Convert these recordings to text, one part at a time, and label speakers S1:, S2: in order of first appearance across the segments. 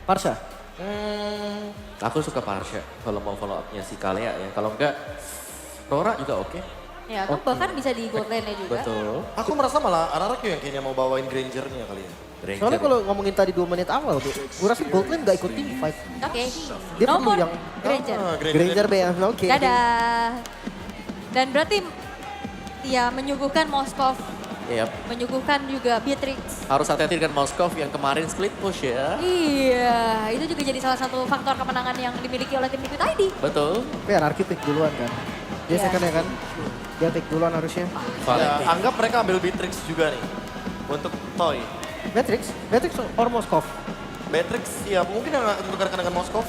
S1: Parsha?
S2: Aku suka Parsha kalau mau follow up-nya si Kalea ya. Kalau enggak, Rora juga oke.
S3: Ya, atau bahkan bisa di gold lane-nya juga.
S2: Betul.
S4: Aku merasa malah RRQ yang kayaknya mau bawain Granger-nya kali ya.
S2: Ranger.
S1: Soalnya kalau ngomongin tadi 2 menit awal, gue rasa Goldlane gak ikut team fight.
S3: Oke.
S1: Dia
S3: Nomor
S1: perlu yang
S3: Granger.
S1: Granger B ya, oke.
S3: Dadah. Dan berarti ya menyuguhkan Moskov,
S2: Yap.
S3: menyuguhkan juga Beatrix.
S2: Harus hati-hati dengan Moskov yang kemarin split push ya.
S3: Iya, itu juga jadi salah satu faktor kemenangan yang dimiliki oleh tim Liquid ID.
S2: Betul.
S1: Tapi RRQ pick duluan kan. Dia
S3: Iya.
S1: second ya kan. Dia pick duluan harusnya.
S4: Ya, anggap mereka ambil Beatrix juga nih. Untuk Toy.
S1: Matrix or Moskov?
S4: Beatrix ya mungkin yang ditukar dengan Moskov.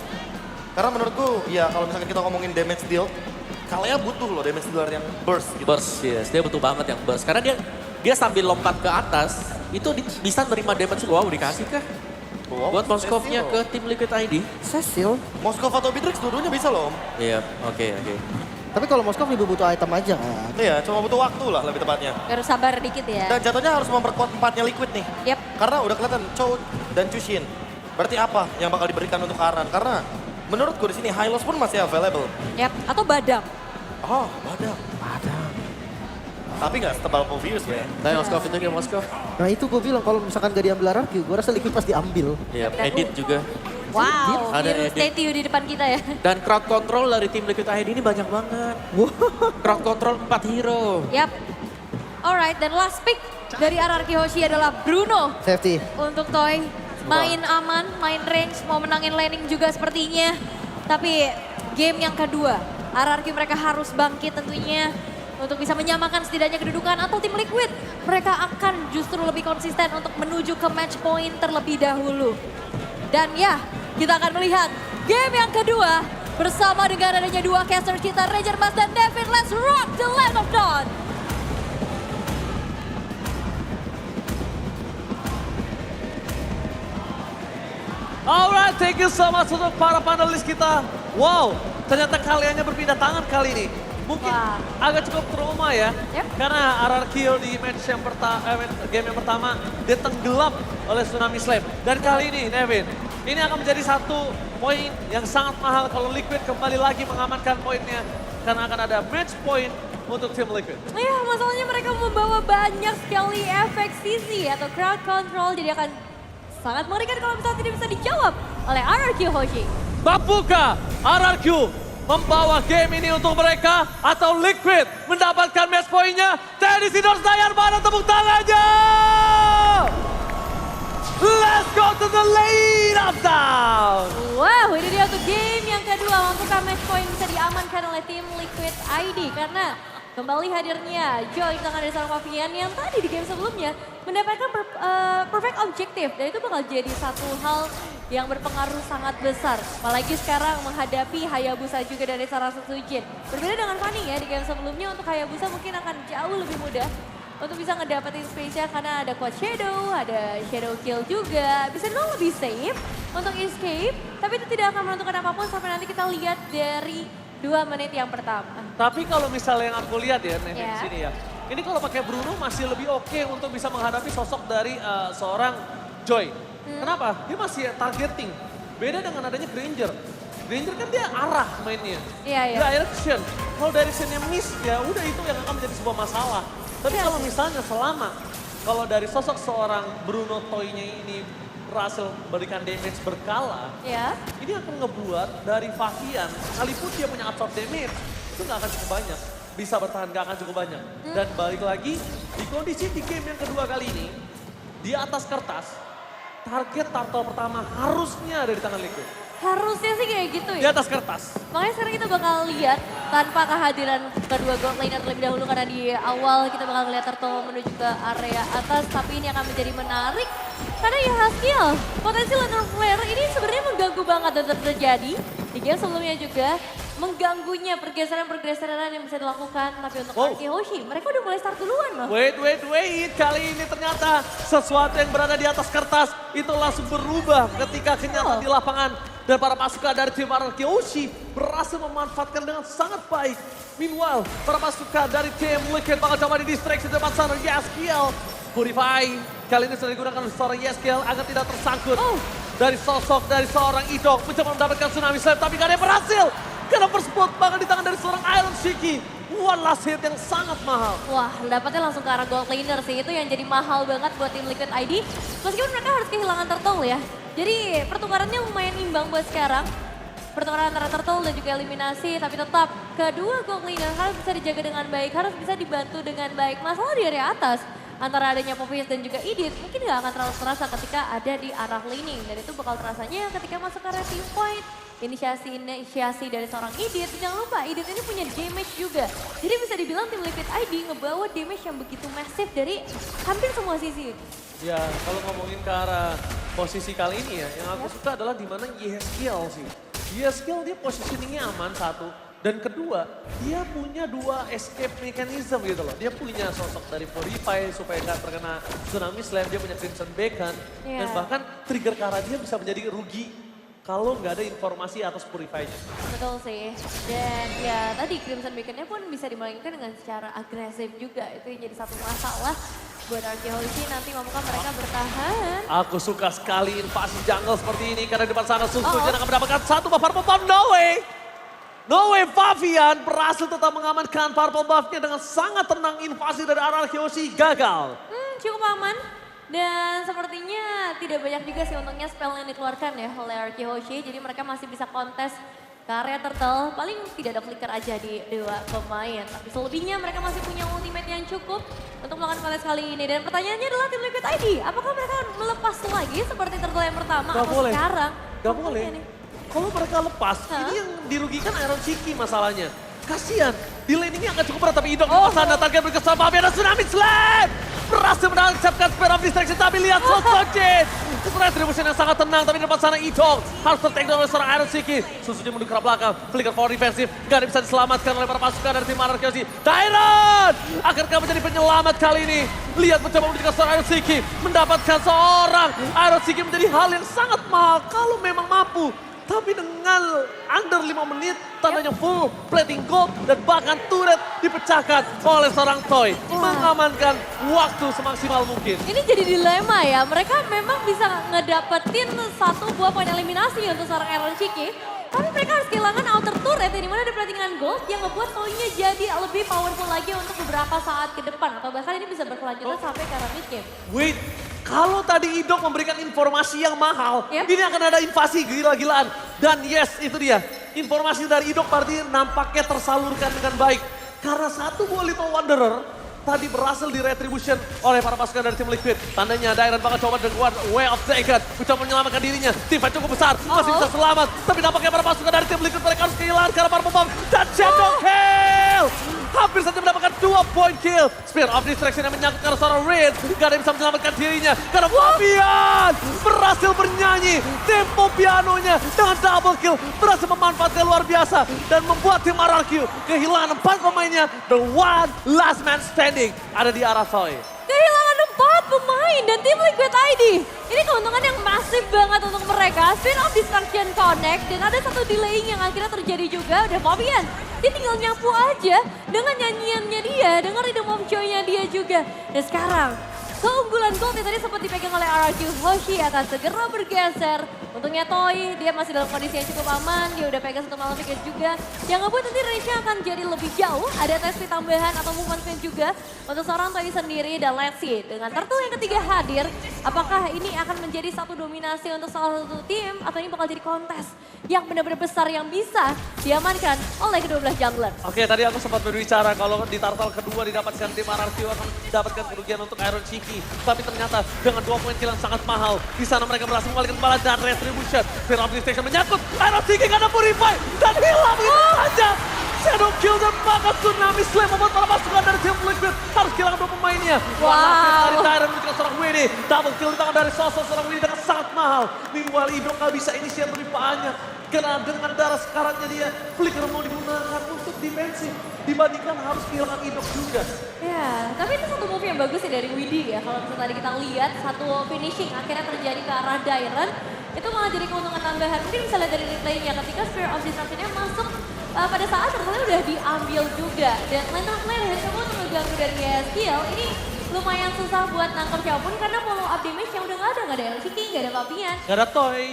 S4: Karena menurutku ya kalau misalkan kita ngomongin damage deal, Kalea butuh loh damage dealer yang burst gitu.
S2: Burst, yes. Dia butuh banget yang burst. Karena dia sambil lompat ke atas, itu bisa nerima damage. Wow, dikasih kah?
S4: Wow,
S2: Buat Moskovnya ke tim Liquid ID.
S1: Cecil.
S4: Moskov atau Beatrix dua-duanya bisa loh Om.
S2: Iya, oke.
S1: Tapi kalau Moskov lebih butuh item aja kan.
S4: Iya, cuma butuh waktu lah lebih tepatnya.
S3: Harus sabar dikit ya.
S4: Dan jatuhnya harus memperkuat empatnya Liquid nih.
S3: Yap.
S4: Karena udah kelihatan Chow dan Chushin. Berarti apa yang bakal diberikan untuk Aran? Karena menurutku di sini Hylos pun masih available.
S3: Yap, atau Badam.
S4: Oh, Badam. Tapi nggak setebal Povius ya.
S2: Tapi Moskov itu dia Moskov.
S1: Nah itu gue bilang kalau misalkan gak diambil RRQ, gue rasa Liquid pasti diambil.
S2: Iya, edit juga.
S3: Wow,
S2: Ada
S3: biru
S2: edit.
S3: statue di depan kita ya.
S2: Dan crowd control dari tim Liquid ID ini banyak banget. Crowd control 4 hero.
S3: Yap. Alright, dan last pick dari RRQ Hoshi adalah Bruno.
S1: Safety.
S3: Untuk Toy, main aman, main range, mau menangin laning juga sepertinya. Tapi game yang kedua, RRQ mereka harus bangkit tentunya untuk bisa menyamakan setidaknya kedudukan atau tim Liquid. Mereka akan justru lebih konsisten untuk menuju ke match point terlebih dahulu. Dan ya, kita akan melihat game yang kedua bersama dengan adanya dua caster kita, Ranger Mas dan David. Let's rock the Land of Dawn!
S5: Alright, thank you so much untuk para panelis kita. Wow, ternyata kaliannya berpindah tangan kali ini. Mungkin
S3: Wah.
S5: agak cukup trauma ya.
S3: Yep.
S5: Karena RRQ di game yang pertama dia tenggelam oleh Tsunami Slam. Dan kali ini, Nevin, ini akan menjadi satu poin yang sangat mahal kalau Liquid kembali lagi mengamankan poinnya. Karena akan ada match point untuk tim Liquid.
S3: Ya, masalahnya mereka membawa banyak sekali efek sisi atau crowd control. Jadi akan sangat mengerikan kalau misalnya tidak bisa dijawab oleh RRQ Hoshi.
S5: Mampukah RRQ membawa game ini untuk mereka atau Liquid mendapatkan match point-nya? Teddy Sidor Dayar, mana tepuk tangannya? Let's go to the lane of down.
S3: Wow, ini dia untuk game yang kedua. Mampukah match point bisa diamankan oleh tim Liquid ID? Karena kembali hadirnya Joy di tangan dari seorang Pavian yang tadi di game sebelumnya mendapatkan perfect objective. Dan itu bakal jadi satu hal yang berpengaruh sangat besar. Apalagi sekarang menghadapi Hayabusa juga dari seorang Setsujin. Berbeda dengan Fanny ya, di game sebelumnya untuk Hayabusa mungkin akan jauh lebih mudah untuk bisa ngedapetin space-nya karena ada Quad Shadow, ada Shadow Kill juga. Bisa dibilang lebih safe untuk escape, tapi itu tidak akan menentukan apapun sampai nanti kita lihat dari 2 menit yang pertama.
S5: Tapi kalau misalnya yang aku lihat ya, Nevin
S3: Ya.
S5: di sini ya. Ini kalau pakai Bruno masih lebih oke untuk bisa menghadapi sosok dari seorang Joy. Kenapa? Dia masih targeting. Beda dengan adanya Granger. Granger kan dia arah mainnya.
S3: Iya, iya.
S5: Direction. Kalau directionnya miss, ya udah itu yang akan menjadi sebuah masalah. Tapi
S3: Iya.
S5: kalau misalnya selama, kalau dari sosok seorang Bruno Toy-nya ini berhasil memberikan damage berkala,
S3: Ya,
S5: ini akan ngebuat dari Fahian, sekalipun dia punya absorb damage, itu nggak akan cukup banyak. Bisa bertahan nggak akan cukup banyak. Dan balik lagi, di kondisi di game yang kedua kali ini, di atas kertas, target turtle pertama harusnya ada di tangan Liquid.
S3: harusnya sih kayak gitu
S5: Di
S3: ya.
S5: atas kertas.
S3: Makanya sekarang kita bakal lihat tanpa kehadiran kedua gold lane terlebih dahulu karena di awal kita bakal ngeliat Turtle menuju ke area atas. Tapi ini akan menjadi menarik karena ya Haskill, potensi Lunar Flare ini sebenarnya mengganggu banget dan terjadi. Di game sebelumnya juga mengganggunya pergeseran-pergeseran yang bisa dilakukan. Tapi untuk
S5: Wow.
S3: RRQ Hoshi, mereka udah mulai start duluan loh.
S5: Wait. Kali ini ternyata sesuatu yang berada di atas kertas itu langsung berubah ketika kenyataan di lapangan. Dan para pasukan dari tim RRQ Hoshi berhasil memanfaatkan dengan sangat baik. Meanwhile, para pasukan dari tim Liquid bakal coba di distraction depan sana Yaskiel. Purify, kali ini sudah digunakan oleh seorang Yaskiel agar tidak tersangkut.
S3: Oh.
S5: dari sosok dari seorang Idok mencoba mendapatkan Tsunami Slam tapi gak ada yang berhasil. Karena first blood bahkan di tangan dari seorang Iron Shiki. One last hit yang sangat mahal.
S3: Wah, dapatnya langsung ke arah gold laner sih. Itu yang jadi mahal banget buat tim Liquid ID. Meskipun mereka harus kehilangan Turtle ya. Jadi pertukarannya lumayan imbang buat sekarang. Pertukaran antara Turtle dan juga eliminasi. Tapi tetap kedua gold laner harus bisa dijaga dengan baik. Harus bisa dibantu dengan baik. Masalah di area atas. Antara adanya Poppy's dan juga Edith mungkin nggak akan terlalu terasa ketika ada di arah laning. Dan itu bakal terasanya ketika masuk ke area team fight. Inisiasi dari seorang Edith. Jangan lupa Edith ini punya damage juga. Jadi bisa dibilang tim Liquid ID ngebawa damage yang begitu masif dari hampir semua sisi.
S5: Ya, kalau ngomongin ke arah posisi kali ini ya, yang aku suka adalah di mana Yeskiel sih. Yeskiel dia positioningnya aman satu. Dan kedua, dia punya dua escape mechanism gitu loh. Dia punya sosok dari Purify supaya nggak terkena Tsunami Slam. Dia punya Crimson Beacon. Dan bahkan trigger ke arah dia bisa menjadi rugi kalau nggak ada informasi atas Purify-nya.
S3: Betul sih. Dan ya tadi Crimson Beacon-nya pun bisa dimainkan dengan secara agresif juga. Itu yang jadi satu masalah buat Arkeology nanti mampukah mereka bertahan.
S5: Aku suka sekali invasi jungle seperti ini karena di depan sana Susunya akan mendapatkan satu buff purple buff. No way! No way, Favian berhasil tetap mengamankan purple buff-nya dengan sangat tenang. Invasi dari arah Arkeology gagal.
S3: Cukup aman. Dan sepertinya tidak banyak juga sih untungnya spell yang dikeluarkan ya oleh Arkeology. Jadi mereka masih bisa kontes ke area Turtle. Paling tidak ada flicker aja di dua pemain. Tapi selebihnya mereka masih punya ultimate yang cukup untuk melakukan kontes kali ini. Dan pertanyaannya adalah tim Liquid ID. Apakah mereka melepas lagi seperti Turtle yang pertama
S5: Gak
S3: atau
S5: boleh.
S3: sekarang?
S5: Gak boleh. Kalau mereka lepas, ini yang dirugikan Iron Shiki masalahnya. Kasian, di laningnya akan cukup berat tapi Idok di sana target berkesan Favian dan Tsunami Slam. Berhasil menangkapkan Spear of Distraction tapi lihat Sosojin. Retribution yang sangat tenang tapi di depan sana Idok harus ter-take down oleh seorang Iron Shiki. Susunya menuju ke belakang, flicker for defensive. Gak ada bisa diselamatkan oleh para pasukan dari tim Arkeology. Tyron akhirnya menjadi penyelamat kali ini. Lihat mencoba menuju ke seorang Iron Shiki. Mendapatkan seorang Iron Shiki menjadi hal yang sangat mahal kalau memang mampu. Tapi dengan under 5 menit, tandanya full plating gold dan bahkan turret dipecahkan oleh seorang Toy. Mengamankan waktu semaksimal mungkin.
S3: Ini jadi dilema ya, mereka memang bisa ngedapetin satu buah poin eliminasi untuk seorang Iron Shiki. Tapi mereka harus kehilangan outer turret yang dimana ada platingan gold yang ngebuat Toy-nya jadi lebih powerful lagi untuk beberapa saat ke depan. Atau bahkan ini bisa berkelanjutan sampai ke arah mid game.
S5: Wait, kalau tadi Idok memberikan informasi yang mahal, ini akan ada invasi gila-gilaan. Dan yes, itu dia. Informasi dari Idok berarti nampaknya tersalurkan dengan baik. Karena satu buah Little Wanderer tadi berhasil di retribution oleh para pasukan dari tim Liquid. Tandanya Dairon bakal coba dengan Way of Dragon. Mencoba menyelamatkan dirinya. Tim fight cukup besar, masih bisa selamat. Tapi nampaknya para pasukan dari tim Liquid mereka harus kehilangan karena para pembom. Dan Shadow Kill! Hampir saja mendapatkan 2 point kill. Spear of Distraction yang menyangkut karena seorang Red. Gak ada yang bisa menyelamatkan dirinya. Karena Favian berhasil bernyanyi. Tempo pianonya dengan double kill. Berhasil memanfaatkan luar biasa. Dan membuat tim RRQ kehilangan 4 pemainnya. The one last man standing ada di arah Toy.
S3: Kehilangan 4 pemain dan tim Liquid ID. Ini keuntungan yang masif banget untuk mereka. Spin of Destruction connect dan ada satu delaying yang akhirnya terjadi juga. Udah Favian, dia tinggal nyapu aja dengan nyanyiannya dia, dengan rhythm of joy-nya dia juga. Dan sekarang keunggulan gold yang tadi sempat dipegang oleh RRQ Hoshi akan segera bergeser. Untungnya Toy, dia masih dalam kondisi yang cukup aman. Dia udah pegang satu Maleficent juga. Yang ngebuat nanti range-nya akan jadi lebih jauh. Ada tes speed tambahan atau movement speed juga untuk seorang Toy sendiri. Dan let's see, dengan Turtle yang ketiga hadir, apakah ini akan menjadi satu dominasi untuk salah satu tim? Atau ini bakal jadi kontes yang benar-benar besar yang bisa diamankan oleh kedua belah jungler.
S5: Oke, tadi aku sempat berbicara kalau di Turtle kedua didapatkan tim RRQ akan mendapatkan kerugian untuk Iron Shiki. Tapi ternyata dengan 2 poin kill yang sangat mahal, di sana mereka berhasil mengalihkan kepala dan retribution. Fear of Destruction menyangkut Iron Shiki karena Purify dan hilang begitu saja. Shadow kill dan bahkan Tsunami Slam membuat para pasukan dari tim Liquid harus kehilangan 2 pemainnya. Dari Tyron menuju seorang Winnie. Double kill di tangan dari sosok seorang Winnie dengan sangat mahal. Meanwhile Idok gak bisa inisiat lebih banyak. Karena dengan darah sekarangnya dia, Flicker mau digunakan untuk defensif. Dibandingkan harus kehilangan Idok juga.
S3: Ya, tapi itu satu move yang bagus sih dari Widdy ya. Kalau misalnya tadi kita lihat satu finishing akhirnya terjadi ke arah Dairon. Itu malah jadi keuntungan tambahan. Mungkin bisa lihat dari replaynya ketika Sphere of Destruction-nya masuk pada saat ternyata udah diambil juga. Dan lane of lane yang coba untuk ngeganggu dari Yeskiel ini lumayan susah buat nangkep siapapun karena follow up damage yang udah nggak ada LCK, nggak ada Fabian.
S5: Gak ada toy.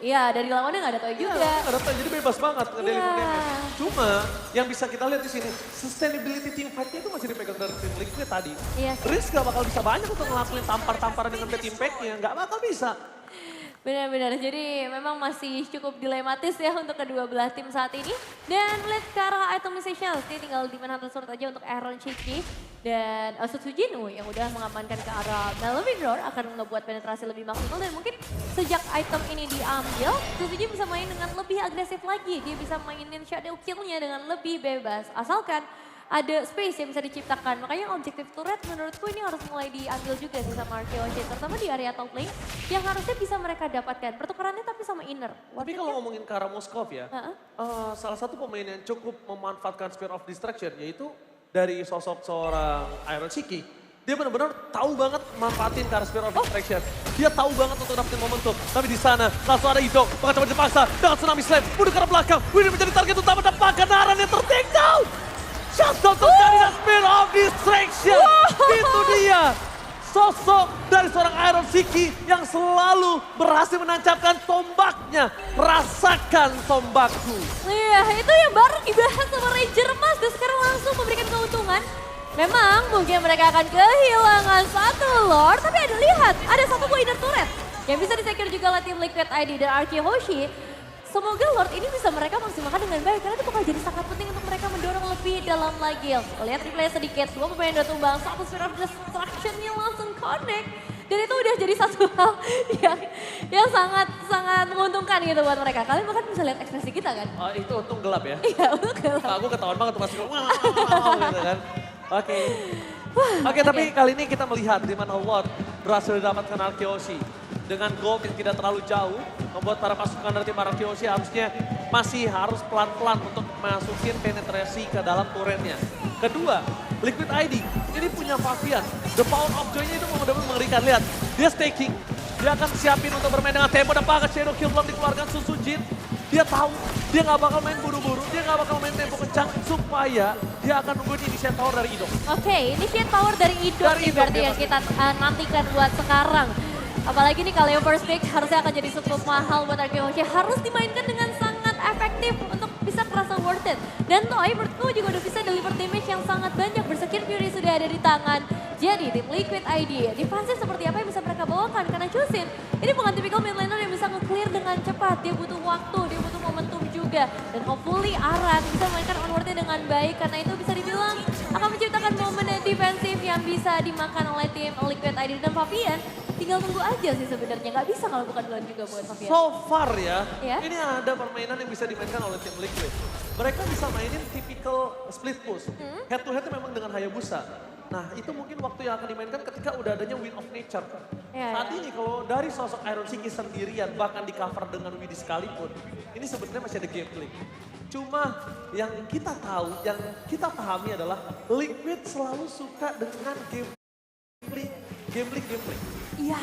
S3: Iya, dari lawannya nggak ada Toy juga.
S5: Gak ada toy, jadi bebas banget ngedeliver
S3: Iya.
S5: damage. Cuma yang bisa kita lihat di sini, sustainability team fight-nya itu masih dipegang dari tim Liquid tadi.
S3: Iya.
S5: Risk gak bakal bisa banyak untuk ngelakuin tampar-tamparan dengan bad impact-nya, gak bakal bisa.
S3: Benar-benar, jadi memang masih cukup dilematis ya untuk kedua belah tim saat ini. Dan melihat ke arah itemization, ini tinggal di Manhattan Sword aja untuk Aaron Shiki. Dan Sutsujinu yang udah mengamankan ke arah Melvin Roar akan ngebuat penetrasi lebih maksimal. Dan mungkin sejak item ini diambil, Sutsujinu bisa main dengan lebih agresif lagi. Dia bisa mainin shadow kill-nya dengan lebih bebas. Asalkan ada space yang bisa diciptakan. Makanya objektif turret menurutku ini harus mulai diambil juga sih sama Arkeoshi. Terutama di area top lane yang harusnya bisa mereka dapatkan. Pertukarannya tapi sama inner.
S5: Tapi kalau ngomongin ke arah Moskov ya, salah satu pemain yang cukup memanfaatkan Spear of Distraction yaitu dari sosok seorang Iron Shiki. Dia benar-benar tahu banget manfaatin ke arah Spear of Distraction. Dia tahu banget untuk dapetin momentum. Tapi di sana langsung ada Idok, bakal coba dipaksa dengan Tsunami Slam. Mundur ke arah belakang, Winnie menjadi target utama dan Paganaran yang ter-take down. Shutdown terjadi dan Spear of Distraction. Itu dia. Sosok dari seorang Iron Shiki yang selalu berhasil menancapkan tombaknya. Rasakan tombakku.
S3: Iya, itu yang baru dibahas sama Ranger Mas. Dan sekarang langsung memberikan keuntungan. Memang mungkin mereka akan kehilangan satu Lord. Tapi ada lihat, ada satu buah inner turret. Yang bisa disecure juga oleh tim Liquid ID dan Arkeoshi. Semoga Lord ini bisa mereka maksimalkan dengan baik. Karena itu bakal jadi sangat penting untuk mereka mendorong lebih dalam lagi. Lihat replay sedikit, dua pemain udah tumbang. Satu Spear of Destruction-nya langsung connect. Dan itu udah jadi satu hal yang sangat menguntungkan gitu buat mereka. Kalian bahkan bisa lihat ekspresi kita kan?
S5: Oh, itu untung gelap ya.
S3: Iya, untung gelap.
S5: Aku ketahuan banget tuh masih gitu kan. Oke, tapi kali ini kita melihat di mana Lord berhasil didapatkan Arkeoshi. Dengan gold yang tidak terlalu jauh, membuat para pasukan dari tim Arkeoshi harusnya masih harus pelan-pelan untuk masukin penetrasi ke dalam turretnya. Kedua, Liquid ID ini punya Fabian. The power of joy-nya itu benar-benar mengerikan. Lihat, dia staking. Dia akan siapin untuk bermain dengan tempo dan pakai shadow kill belum dikeluarkan Susu Jin. Dia tahu dia nggak bakal main buru-buru, dia nggak bakal main tempo kencang supaya dia akan nungguin initiate power dari Idok.
S3: Oke, initiate power dari Idok nih berarti yang kita nantikan buat sekarang. Apalagi nih kalau yang first pick harusnya akan jadi cukup mahal buat Arkeoshi. Harus dimainkan dengan sangat efektif untuk bisa kerasa worth it. Dan Toy menurutku juga udah bisa deliver damage yang sangat banyak. Bersekir Fury sudah ada di tangan. Jadi tim Liquid ID, defensif seperti apa yang bisa mereka bawakan? Karena Chusin ini bukan tipikal mid laner yang bisa nge-clear dengan cepat. Dia butuh waktu, dia butuh momentum juga. Dan hopefully Aran bisa memainkan onwardnya dengan baik. Karena itu bisa dibilang akan menciptakan momen defensif yang bisa dimakan oleh tim Liquid ID. Dan Fabian tinggal tunggu aja sih sebenarnya. Nggak bisa kalau bukan duluan juga buat Fabian.
S5: So far ya,
S3: Ya.
S5: ini ada permainan yang bisa dimainkan oleh tim Liquid. Mereka bisa mainin typical split push. Head to head memang dengan Hayabusa. Nah itu mungkin waktu yang akan dimainkan ketika udah adanya Wind of Nature.
S3: Ya,
S5: Saat
S3: ya.
S5: ini kalau dari sosok Iron Shiki sendirian bahkan di cover dengan Widi sekalipun, ini sebenarnya masih ada gameplay. Cuma yang kita tahu, yang kita pahami adalah Liquid selalu suka dengan gameplay.
S3: Iya,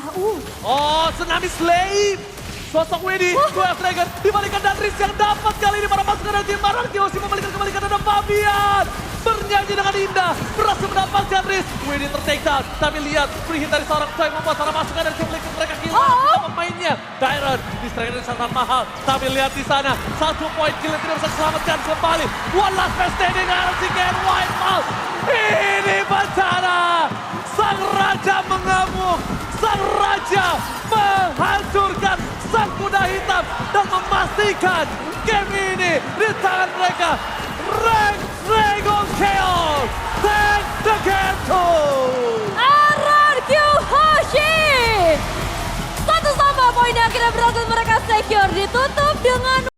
S5: Oh, Tsunami Slave. Sosok Widi, Dua Dragon dibalikan dan Riz yang dapat kali ini para pasukan dari tim Arkeoshi membalikan kembali ke dada Fabian. Bernyanyi dengan indah, berhasil mendapatkan Riz. Widi ter-take down, tapi lihat free hit dari seorang Choi membuat para pasukan dari tim Liquid mereka kehilangan pemainnya. Dairon, distracted sangat mahal, tapi lihat di sana, satu poin kill yang tidak bisa diselamatkan kembali. One last man standing, Iron Shiki and White Mouth. Ini bencana, sang raja mengamuk, sang raja menghancurkan sang kuda hitam dan memastikan game ini di tangan mereka. Rank Dragon Chaos, take the game to
S3: Arkeoshi. Satu sama poin yang akhirnya berhasil mereka secure ditutup dengan